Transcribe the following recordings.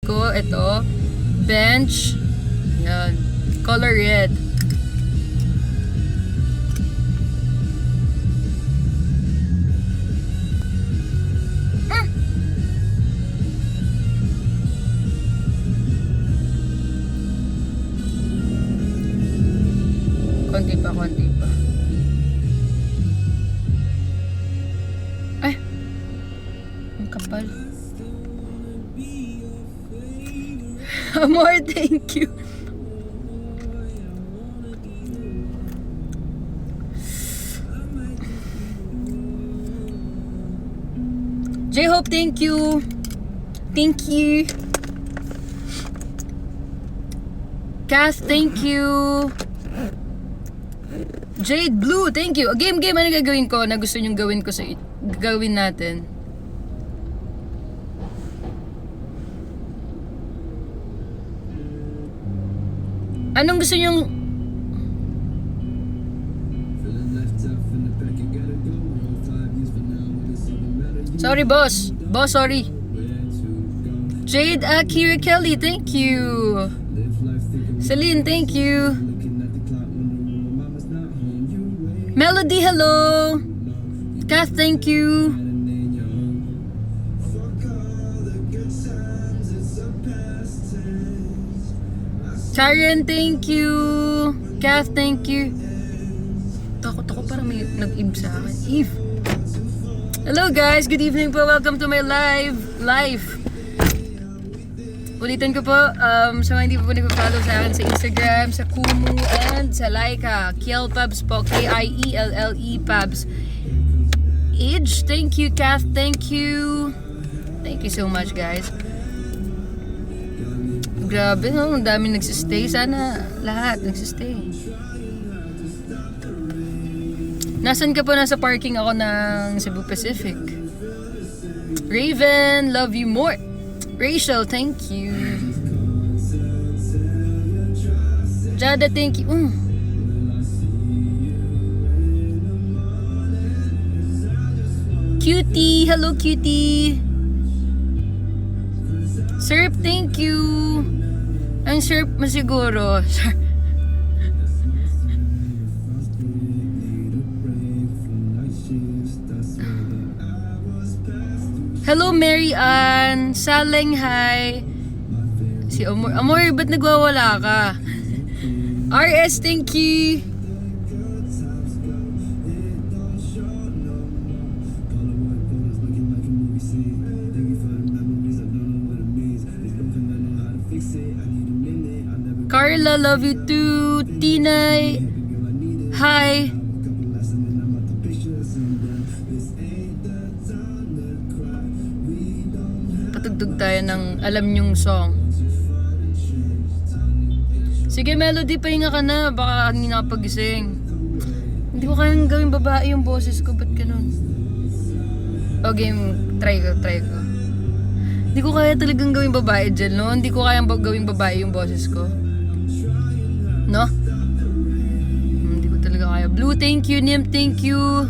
ko. Ito. Bench. Yan. Color red. Konti pa. Ay! Ang kapal. Amor, thank you. J-Hope, thank you. Thank you. Cass, thank you. Jade Blue, thank you. Game, ano gagawin ko na gusto nyong gawin ko gawin natin? Anong gusto nyong... Sorry, boss. Boss, sorry. Jade Akira Kelly, thank you. Celine, thank you. Melody, hello. Kath, thank you. Karen, thank you. Kath, thank you. Takot ako parang may nag-ib sa akin. Eve. Hello guys, good evening po. Welcome to my live. Ulitin ko po, sa mga hindi po nagpa-follow sa akin sa Instagram, sa Kumu, and sa Laika. Kiel Pabs po, Kielle Pabs. Age, thank you. Kath, thank you. Thank you so much guys. Grabe, no? Ang dami nagsistay. Sana lahat nagsistay. Nasaan ka po? Nasa parking ako ng Cebu Pacific. Raven, love you more. Rachel, thank you. Jada, thank you. Cutie, hello cutie. Sirp, thank you. Ang sirp mo siguro. Hello Mary Ann, Saleng, hi. Si Amor, ba't nagwawala ka? RS, thank you. Carla, love you too. Tina, hi. Patugtog tayo ng alam nyong song. Sige Melody, pahinga ka na. Baka hindi nakapagising. Hindi ko kayang gawing babae yung boses ko. Ba't ganun? O game, try ko. Hindi ko kaya talagang gawing babae dyan, no? Hindi ko kayang gawing babae yung boses ko. No? Hindi ko talaga kaya. Blue, thank you. Nim, thank you.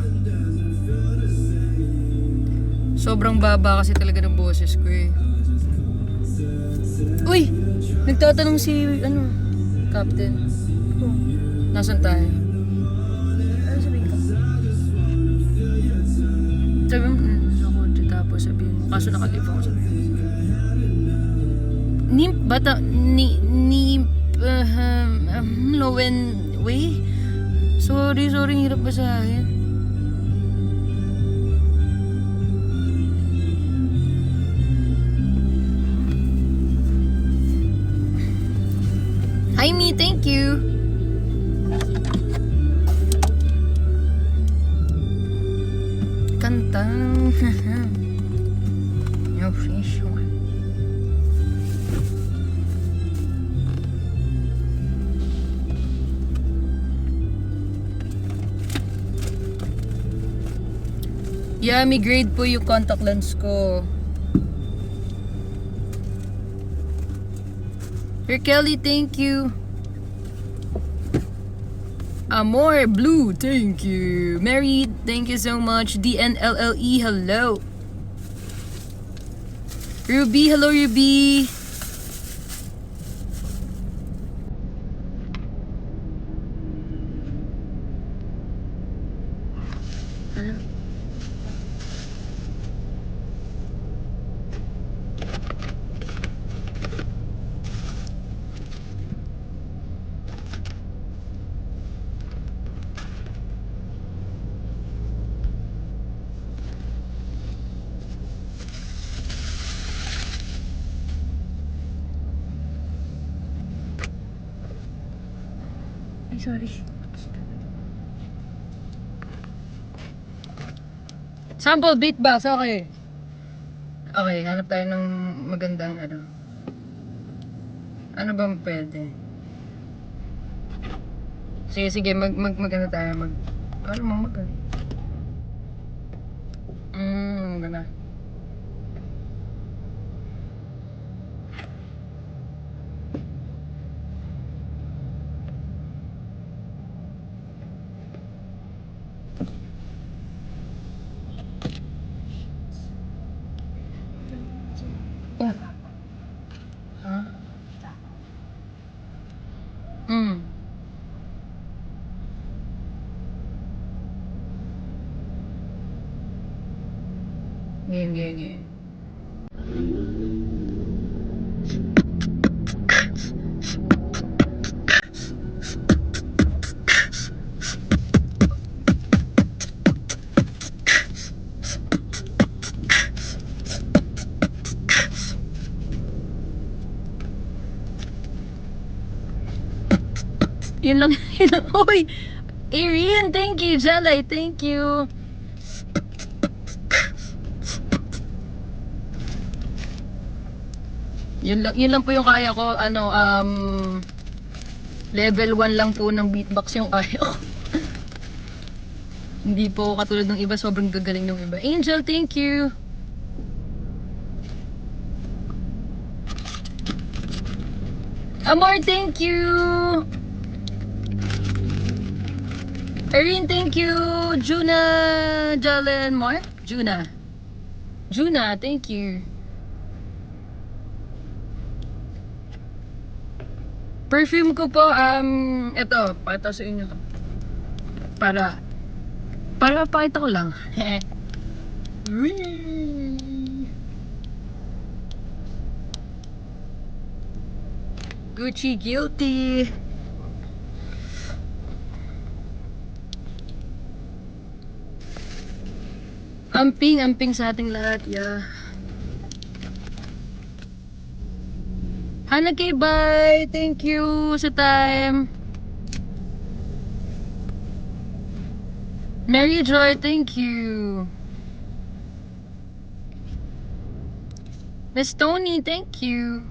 Sobrang baba kasi talaga ng boses ko eh. Uy! Nagtatanong si, Captain. Oh, nasan tayo? Ano sabihin ka? Sabihin mo, ako, tapos sabihin mo. Kaso nakalip ako sabihin. Lowen, way? Sorry, hirap basahin. Hi, me, thank you. Kanta. No fish one. Yeah, may grade po yung contact lens ko. Kelly, thank you. Amor, Blue, thank you. Mary, thank you so much. DNLLE, hello. Ruby, hello Ruby. sorry. Sample beatbox, okay. Okay, hanap tayo ng magandang ano. Ano bang pwede? Sige, mag-ano tayo, ano mo mag-ano? Gana. Ha? Game. Yun lang. Oy! Arian, thank you. Jalay, thank you. Yun lang po yung kaya ko. Level 1 lang po ng beatbox yung kaya ko. Hindi po katulad ng iba, sobrang gagaling ng iba. Angel, thank you. Amor, thank you. Erin, thank you. Juna, Jalen, Mark? Juna, thank you. Perfume ko po, eto, pakita sa inyo. Para pakita ko lang. Gucci Guilty. Amping sa ating lahat, yeah. Hanake, bye! Thank you sa time. Mary Joy, thank you. Miss Tony, thank you.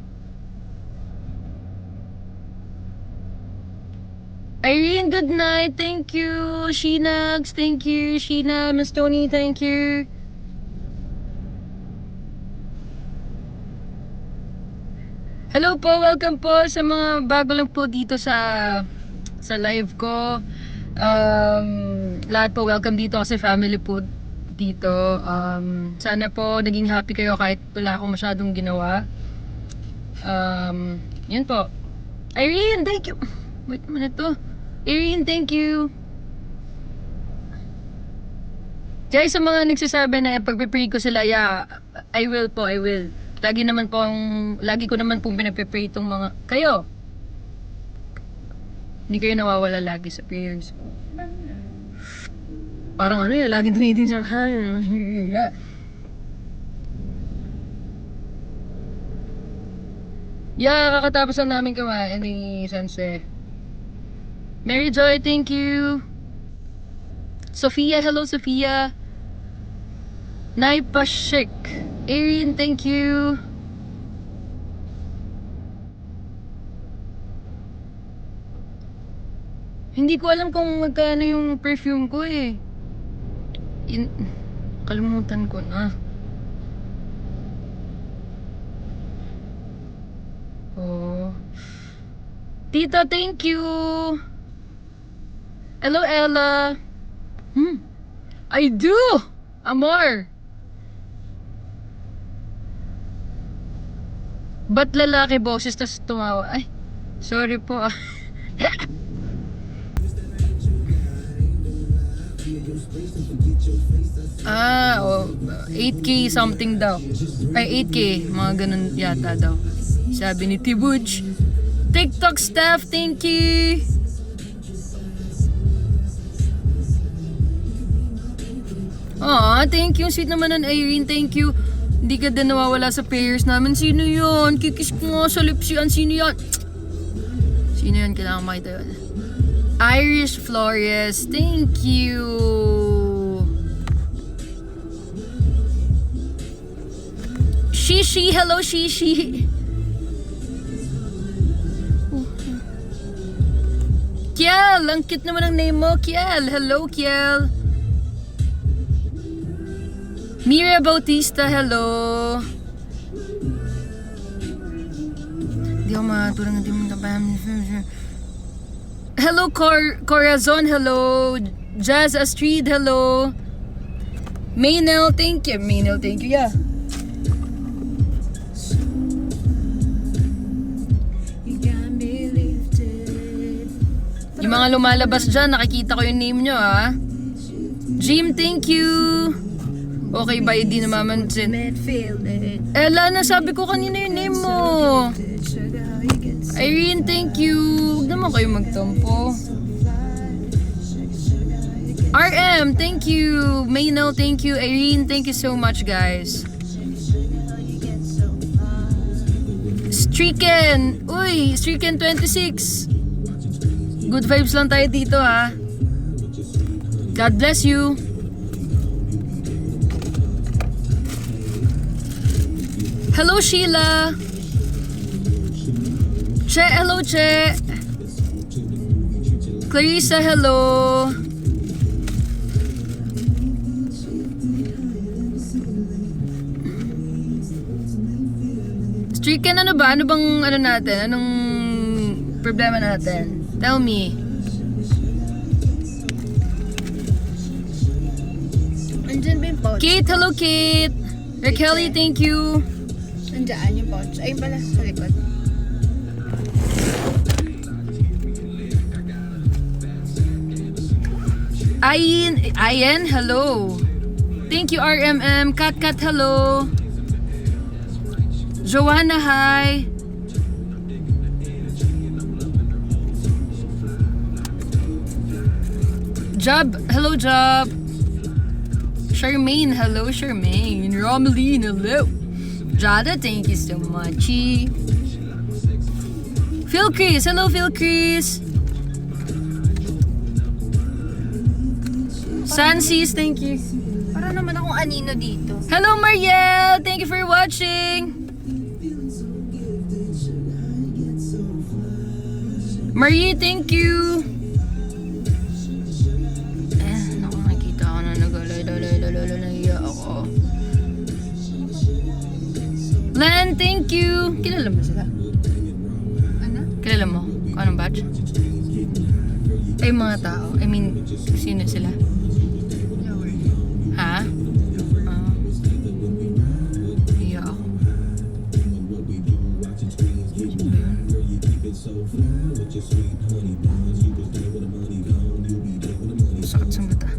Irene, good night, thank you. Sheenags, thank you. Sheena, Miss Tony, thank you. Hello po, welcome po sa mga bago lang po dito sa live ko. Lahat po welcome dito kasi family po dito. Sana po naging happy kayo kahit wala akong masyadong ginawa. Yun po. Irene, thank you. Wait mo na to. Irene, thank you. Guys, sa mga nagsasabi na pagpe-pray ko sila, yeah, I will po, I will. Lagi ko naman pong pinapipray itong mga, kayo. Hindi kayo nawawala lagi sa prayers. Parang ano yun, laging tumitin sa Yeah, kakatapos lang namin kumain ni Sanse. Mary Joy, thank you. Sophia, hello Sophia. Naipashik. Erin, thank you. Hindi ko alam kung magkano yung perfume ko eh. Kalimutan ko na. Oh. Tita, thank you. Hello, Ella. I do. Amor. Ba't lalaki boses tas tumawa? Ay, sorry po ah. Oh, 8K something daw. Ay, 8K. Mga ganun yata daw. Sabi ni Tibuj. TikTok staff, thank you. Thank you. Sweet naman ng Irene, thank you. Hindi ka din nawawala sa prayers namin. Sino yun? Kikis ko nga sa lips yan. Sino yan? Sino yan? Kailangan makita yun. Irish Flores, thank you. Shishi, hello Shishi. Kiel, ang cute naman ang name mo, Kiel. Hello, Kiel. Mira Bautista, hello. Di ako matulang ng hello, Corazon, hello. Jazz Astrid, hello. Maynel, thank you. Maynel, thank you, yeah. Yung mga lumalabas dyan, nakikita ko yung name nyo, ha? Jim, thank you. Okay ba, hindi namamansin? Ella, nasabi ko kanina yung name mo. Irene, thank you. Huwag naman kayo magtampo. RM, thank you. Maynel, thank you. Irene, thank you so much, guys. Streaken. Uy, Streaken 26. Good vibes lang tayo dito, ha. God bless you. Hello, Sheila. Che, hello, Che. Clarissa, hello. Streaken, ano ba? Ano bang ano natin? Anong problema natin? Tell me. Andyan ba yung pouch? Kate, hello Kate. Raquel, thank you. Andyan yung pouch. Ayun pala, sa likod. Ayen, hello. Thank you RMM. Kat, hello. Joanna, hi. Job, hello Job. Charmaine, hello Charmaine. Romeline, hello. Jada, thank you so much. Phil Chris, hello Phil Chris. Sansis, thank you. Para naman akong anino dito. Hello Marielle, thank you for watching. Marie, thank you. Nakakita ko na nag-alay ako. Len, thank you. Kilala mo sila? Ano? Kilala mo? Kung anong batch? Ay, mga tao. I mean, sino sila? Lower. Ha? Iya ako. Sino ba yun? Sakit sa mata.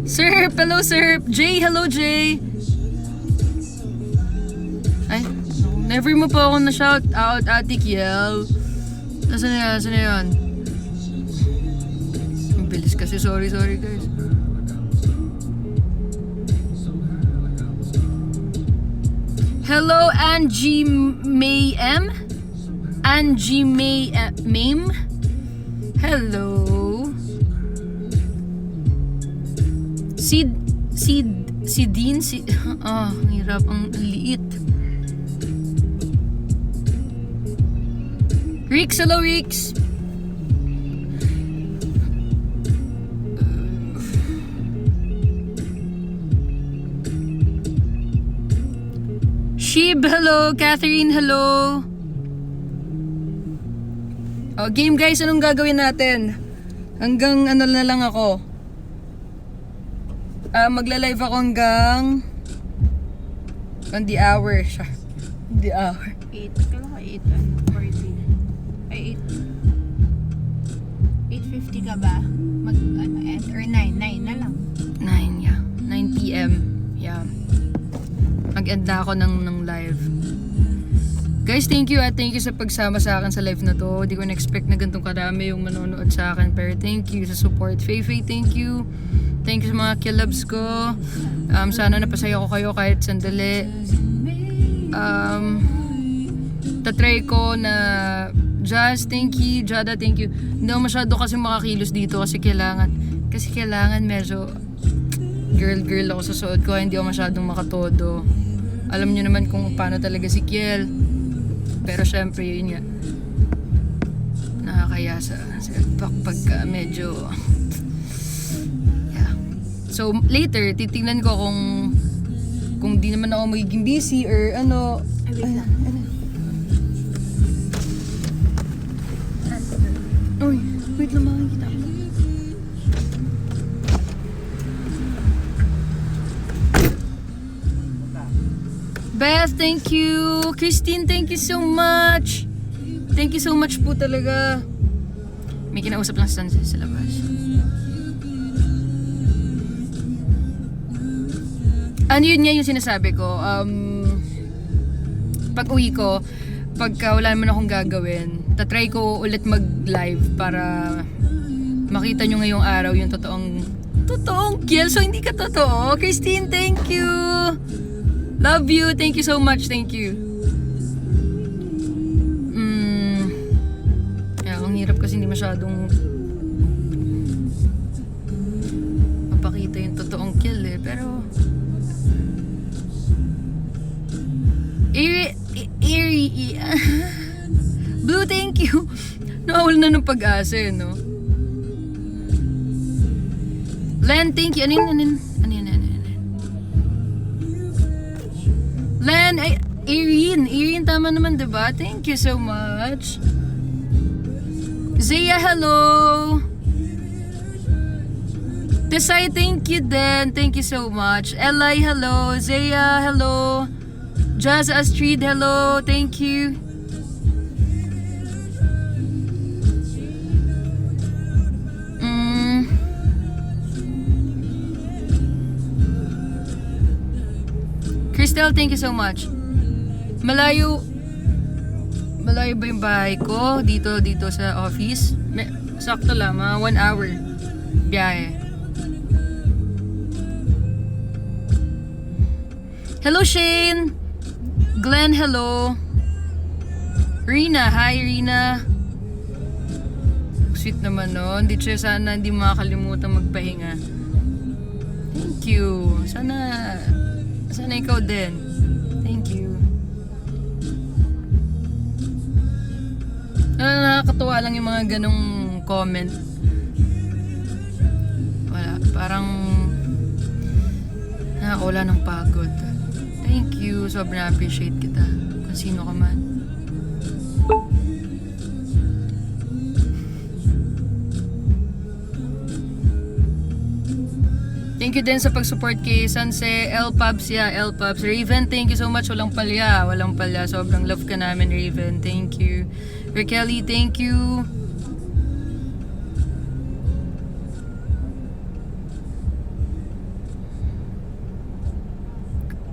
Sir, hello sir. Jay, hello Jay. Ay, never mo pa ako na-shout out, Ate Kiel. Nasaan na yan? Nasaan na yan? Ang bilis kasi. Sorry guys. Hello, Angie May M. Angie May Mame. Hello. Si Dean, hirap, ang liit. Rix, hello Rix. Sheeb, hello. Catherine, hello. Oh, game guys, anong gagawin natin? Hanggang ano na lang ako. Magla-live ako hanggang on the hour siya. The hour. 8. Kailan ka 8? 14. Ay, 8. 8:50 ka ba? End? Or 9? 9 na lang. 9, yeah. 9 p.m. Yeah. Mag-end na ako ng live. Guys, thank you at thank you sa pagsama sa akin sa live na to. Hindi ko na-expect na ganitong karami yung manonood sa akin. Pero thank you sa support. Faye, thank you. Thank you sa mga kilabs ko. Sana napasaya ko kayo kahit sandali. Tatry ko na Jazz, thank you. Jada, thank you. Hindi ako masyado kasi makakilos dito kasi kailangan medyo girl ako sa suot ko. Hindi ako masyadong makatodo. Alam niyo naman kung paano talaga si Kiel. Pero syempre yun nga, nakakaya sa pagka medyo yeah. So later titingnan ko kung di naman ako magiging busy or ano. Uy, wait lang, makikita ko. Beth, thank you. Christine, thank you so much. Thank you so much po talaga. May kinausap lang sa labas. Ano yun nga yung sinasabi ko? Pag uwi ko, pagka wala naman akong gagawin, tatry ko ulit mag-live para makita nyo ngayong araw yung totoong Kiel. So hindi ka totoo. Christine, thank you. Love you. Thank you so much. Thank you. Ang hirap kasi hindi masyadong mapakita yung totoong Kiel eh. Pero eerie. Blue, thank you. Nawawala na ng pag-asa eh, no? Len, thank you. Ano yun? Len, Irene, tama naman, diba? Thank you so much. Zaya, hello. Desai, thank you din. Thank you so much. Eli, hello. Zaya, hello. Jazz Astrid, hello. Thank you. Crystal, thank you so much. Malayo ba yung bahay ko? Dito sa office? Sakto lang, mga 1 hour biyahe. Hello, Shane! Glenn, hello! Rina, hi Rina! Sweet naman, no? Hindi siya sana hindi makakalimutan magpahinga. Thank you. Sana ikaw din. Thank you. Nakakatuwa lang yung mga ganong comment. Parang nakakawala ng pagod. Thank you. Sobrang appreciate kita. Kung sino ka man. Thank you din sa pag-support kay Sanse, L-Pubs, L-Pubs. Raven, thank you so much. Walang palya. Sobrang love ka namin, Raven. Thank you. Raquel, thank you.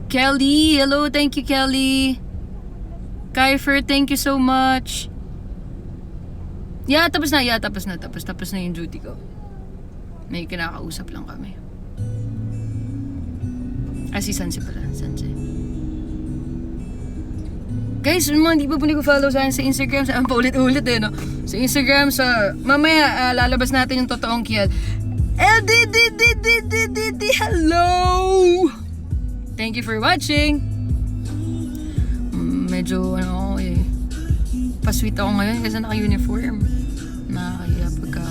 Kelly, hello. Thank you, Kelly. Kaifer, thank you so much. Tapos na yung duty ko. May kinakausap lang kami. Si Sanse pala. Sanse. Guys, yung mga hindi pa po nag-follow sa akin sa Instagram, saan pa ulit-ulit no? Sa Instagram, mamaya lalabas natin yung totoong Kiel. Hello! Thank you for watching. Medyo pa-sweet ako ngayon kasi naka-uniform. Nakakaya pagka.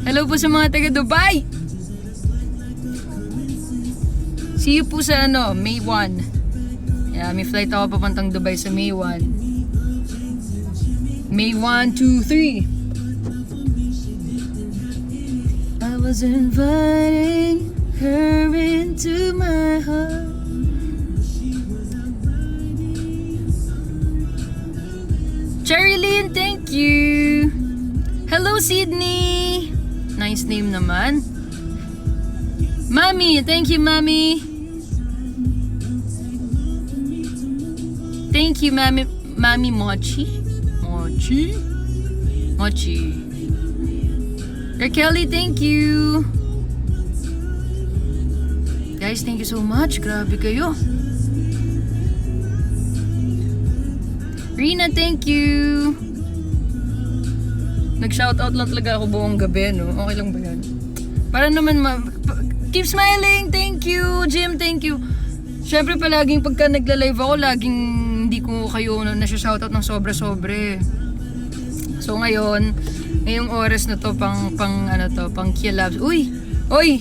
Hello po sa mga taga Dubai! See you po sa May 1. May flight ako papuntang Dubai sa May 1. May 1, 2, 3. I was inviting her into my heart. Cherilyn, thank you. Hello, Sydney. Nice name naman. Mami, thank you, Mami. Thank you, Mami Mochi. Mochi. Kelly, thank you. Guys, thank you so much. Grabe kayo. Rina, thank you. Nag-shoutout lang talaga ako buong gabi, no? Okay lang ba yan? Para naman keep smiling, thank you. Jim, thank you. Siyempre palaging pagka nagla-live ako, laging hindi ko kayo nasa-shoutout ng sobra-sobre. So ngayong oras na to pang Kialabs. Uy! Oy!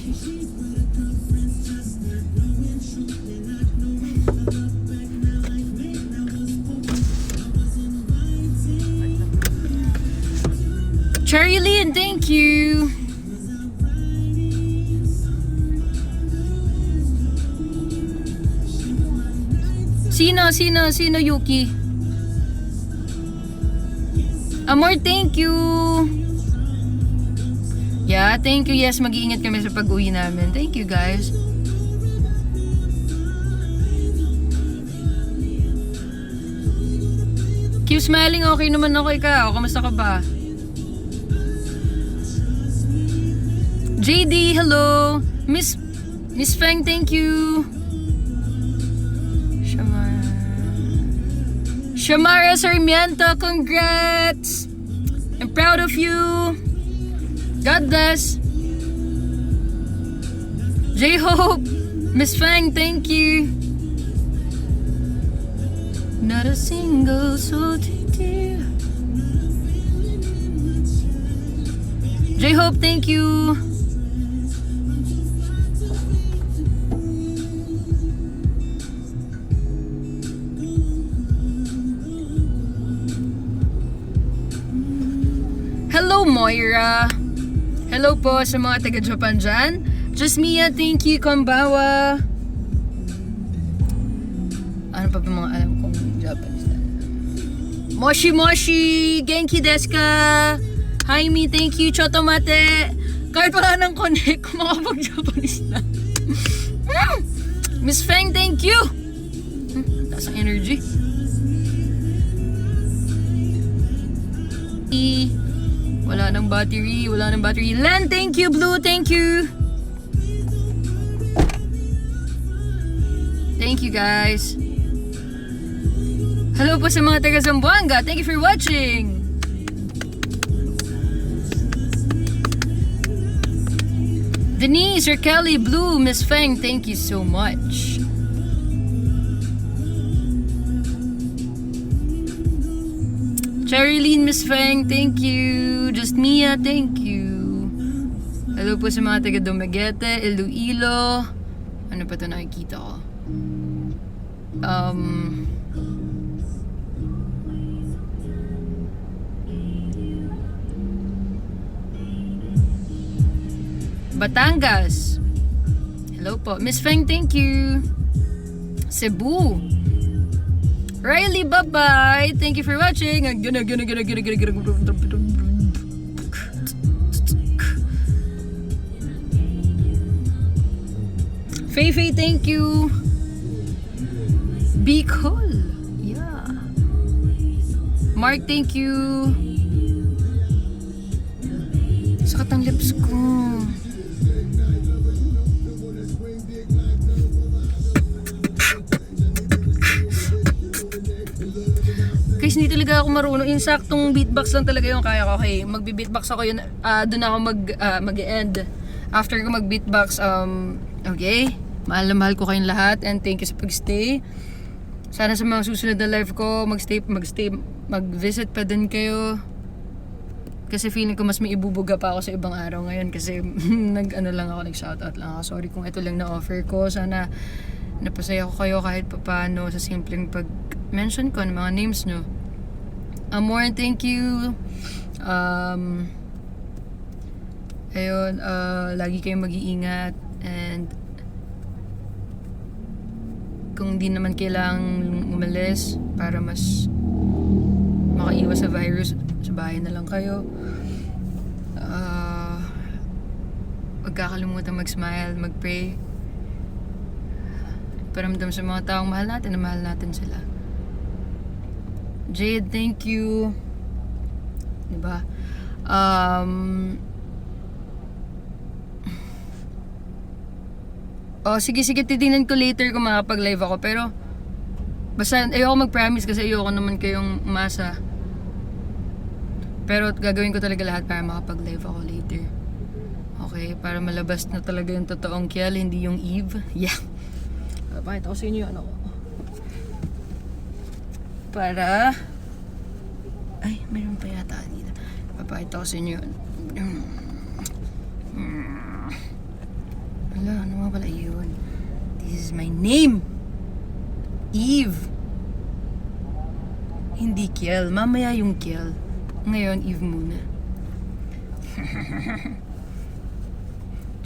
Cherilyn, thank you. Sino Yuki? Amor, thank you. Yeah, thank you. Yes, mag-iingat kami sa pag-uwi namin. Thank you, guys. Keep smiling. Okay naman ako, ikaw. Kamusta ka ba? JD, hello. Miss Feng, thank you. Shamara Sarmiento, congrats! I'm proud of you. God bless. J-Hope, Miss Fang, thank you. Not a single soul to do. J-Hope, thank you. Hello, Moira. Hello po sa mga taga-Japan dyan. Jasmia, thank you. Konbawa. Ano pa ba mga alam kong Japanese na? Moshi. Genki desu ka? Jaime, thank you. Chotomate. Kahit wala nang connect, makapag-Japanese na. Miss Feng, thank you. Taas ang energy. Wala nang battery. Len, thank you. Blue, thank you. Thank you, guys. Hello po sa mga taga Zamboanga. Thank you for watching. Denise, Kelly, Blue, Miss Feng, thank you so much. Cherilyn, Miss Feng, thank you. Just Mia, thank you. Hello po sa mga taga Dumaguete, Iloilo. Ano pa ito nakikita ko? Batangas. Hello po. Miss Feng, thank you. Cebu. Riley, bye-bye. Thank you for watching. Faye, thank you. Be cool. Yeah. Mark, thank you. Sakat ang lips ko. Guys, hindi talaga ako marunong. Insaktong beatbox lang talaga yung kaya ko. Okay, magbi-beatbox ako yun. Doon ako mag-end. After ko mag-beatbox, okay. Mahal na mahal ko kayong lahat and thank you sa pag-stay. Sana sa mga susunod na live ko, mag-visit pa din kayo. Kasi feeling ko mas may ibubuga pa ako sa ibang araw ngayon kasi nag-shoutout lang ako. Sorry kung ito lang na-offer ko. Sana napasaya ko kayo kahit paano sa simpleng pag-mention ko ng mga names nyo. Amor, thank you. Ayun, lagi kayong mag-iingat and kung di naman kailangang umalis para mas makaiwas sa virus, sa bahay na lang kayo. Huwag kakalimutan mag-smile, mag-pray. Paramdam sa mga taong mahal natin na mahal natin sila. Jade, thank you. Diba? Oh, sige, titingnan ko later kung makapag-live ako. Pero, basta ayoko mag-promise kasi ayoko naman kayong umasa. Pero gagawin ko talaga lahat para makapag-live ako later. Okay, para malabas na talaga yung totoong Kiel, hindi yung Eve. Yeah. Pakita ko sa inyo yung ano ko. Para... Ay, meron pa yata dito. Papakita ko sa inyo. Wala, ano nga pala yun? This is my name! Eve! Hindi Kiel. Mamaya yung Kiel. Ngayon, Eve muna.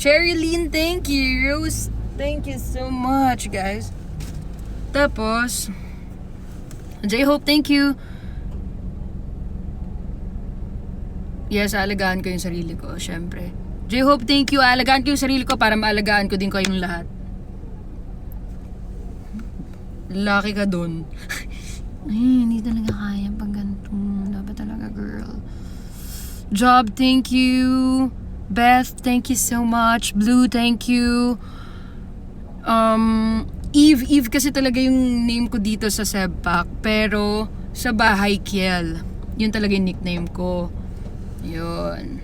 Cherylyn, thank you! Rose, thank you so much, guys. Tapos, J-Hope, thank you! Yes, aalagaan ko yung sarili ko, syempre. J-Hope, thank you. Aalagaan ko yung sarili ko para maalagaan ko din kayong lahat. Laki ka dun. Ay, hindi talaga kaya pag ganito. Dapat talaga, girl. Job, thank you. Beth, thank you so much. Blue, thank you. Eve kasi talaga yung name ko dito sa Sebpak. Pero, sa bahay, Kiel. Yun talaga yung nickname ko. Yun.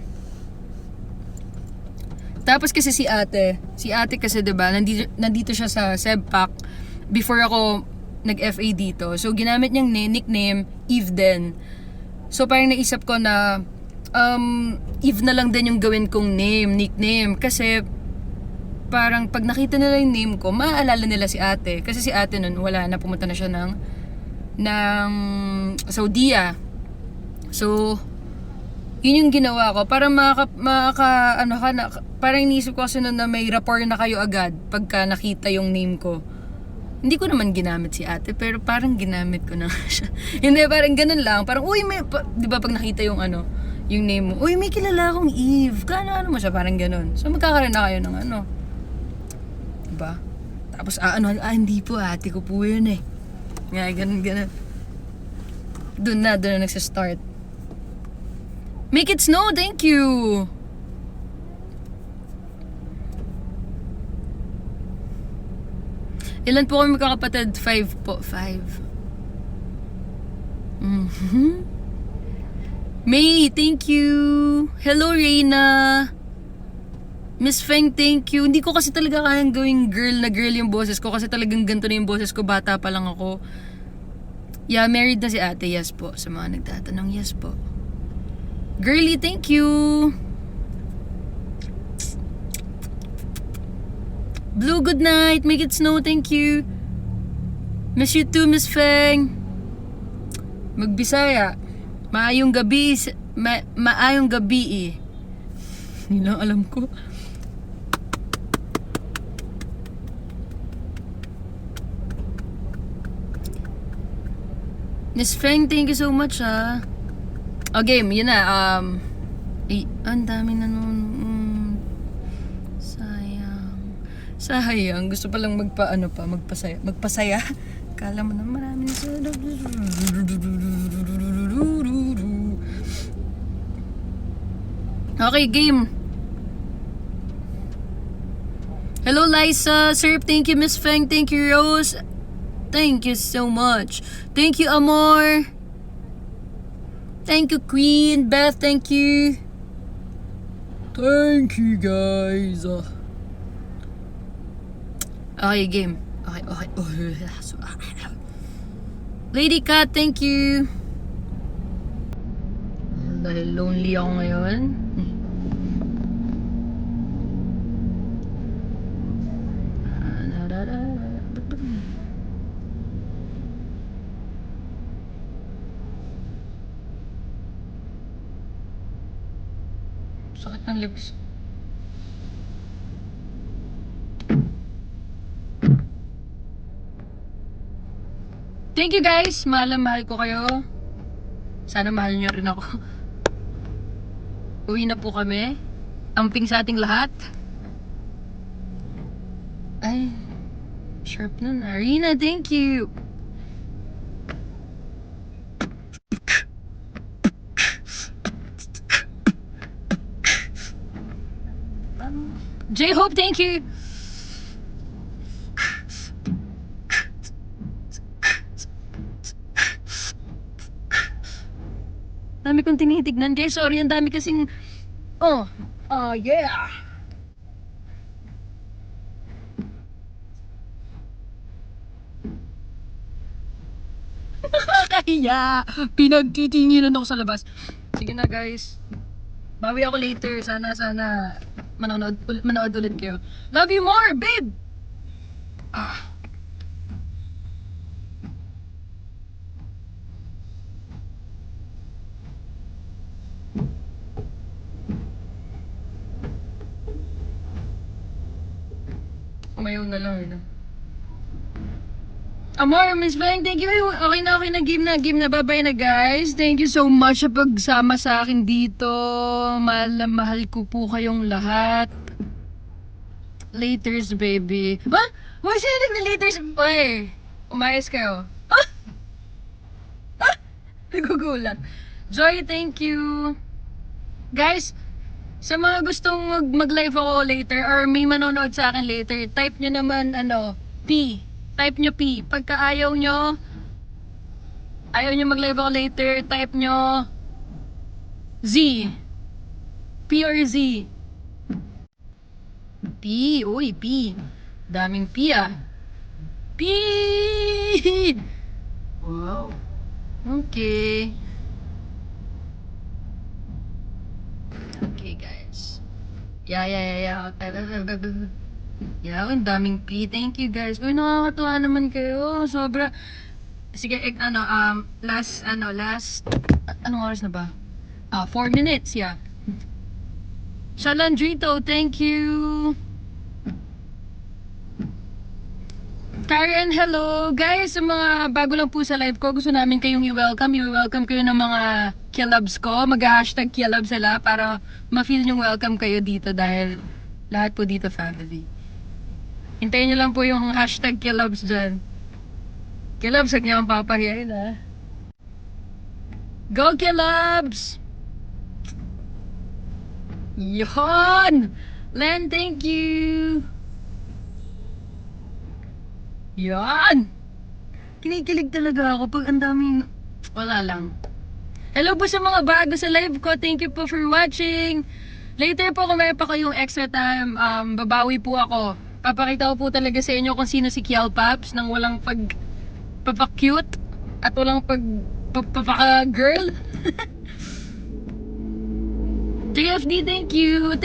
Tapos kasi si ate kasi 'di ba, nandito siya sa Sebpak before ako nag-FA dito. So ginamit niyang nickname Eve din. So parang naisip ko na Eve na lang din yung gawin kong nickname kasi parang pag nakita nila yung name ko, maaalala nila si ate. Kasi si ate nun wala na, pumunta na siya ng Saudia. So yun yung ginawa ko para parang iniisip ko kasi na may rapport na kayo agad pagka nakita yung name ko. Hindi ko naman ginamit si ate, pero parang ginamit ko na siya. Hindi, parang ganun lang. Parang, uy, di ba pag nakita yung yung name mo, uy, may kilala akong Eve. Ano mo siya, parang ganun. So, magkakaroon na kayo ng Diba? Tapos, hindi po, ate ko po yun eh. Nga, ganun. Doon na nagsistart. Make it snow, thank you! Ilan po kami magkakapatid? 5 po. 5. May, thank you! Hello, Reina! Miss Feng, thank you! Hindi ko kasi talaga kayang gawing girl yung boses ko kasi talagang ganito na yung boses ko. Bata pa lang ako. Yeah, married na si ate. Yes po. Sa mga nagtatanong, yes po. Girly, thank you! Blue, good night. Make it snow, thank you. Miss you too, Miss Feng. Magbisaya. Maayong gabi. Maayong gabi eh. Hindi lang alam ko. Miss Feng, thank you so much ah. Okay, yun na. Ang dami na nun. Sayang. Gusto palang magpasaya. Kala mo na marami na sa... Okay, game. Hello, Liza. Sir, thank you, Miss Feng. Thank you, Rose. Thank you so much. Thank you, Amor. Thank you, Queen. Beth, thank you. Thank you, guys. Okay, game. Okay. Lady Cat, thank you. Dahil lonely ako ngayon. Sakit ng lips. Thank you guys! Mahal ko kayo. Sana mahal nyo rin ako. Uwi na po kami. Amping sa ating lahat. Ay, sharp nun. Arena, thank you! J-Hope, thank you! Dami kong tinitignan, guys. Sorry, ang dami kasing... Oh, yeah! Nakakahiya! Pinagtitinginan ako sa labas. Sige na, guys. Bawi ako later. Sana manood ulit kayo. Love you more, babe! Ah. Umayaw na lang, eh. Amor, Miss Bang, thank you. Okay na, game na. Bye-bye na, guys. Thank you so much sa pagsama sa akin dito. Mahal na mahal ko po kayong lahat. Laters, baby. Ba? Why sila na laters? Oy, umayos kayo. Ah! Ah! Nagugulat. Joy, thank you. Guys, sa mga gustong mag-live ako later or may manonood sa akin later, type nyo naman, P. Type nyo P. Pagka ayaw nyo mag-live ako later, type nyo Z. P or Z. P. Uy, P. Daming P, ah. P! Wow. Okay. Okay, guys. Yeah. Yeah, ang daming P. Thank you, guys. Uy, nakakatuwa naman kayo. Sobra. Sige, last, anong oras na ba? 4 minutes, yeah. Shalandrito, thank you. Karen, hello. Guys, sa mga bago lang po sa live ko, gusto namin kayong i-welcome. I-welcome kayo ng mga kilabs ko. Mag-hashtag kilab sila para ma-feel yung welcome kayo dito dahil lahat po dito family. Hintayin nyo lang po yung hashtag kilabs dyan. Kilabs, huwag niyo akong papahiyain, ha. Go, kilabs! Yon! Len, thank you! Yan! Kinikilig talaga ako pag ang daming... Wala lang. Hello po sa mga bago sa live ko. Thank you po for watching. Later po kung meron pa kayong extra time, babawi po ako. Papakita ko po talaga sa inyo kung sino si Kiel Paps nang walang papa-cute at walang papa-girl. JFD, thank you!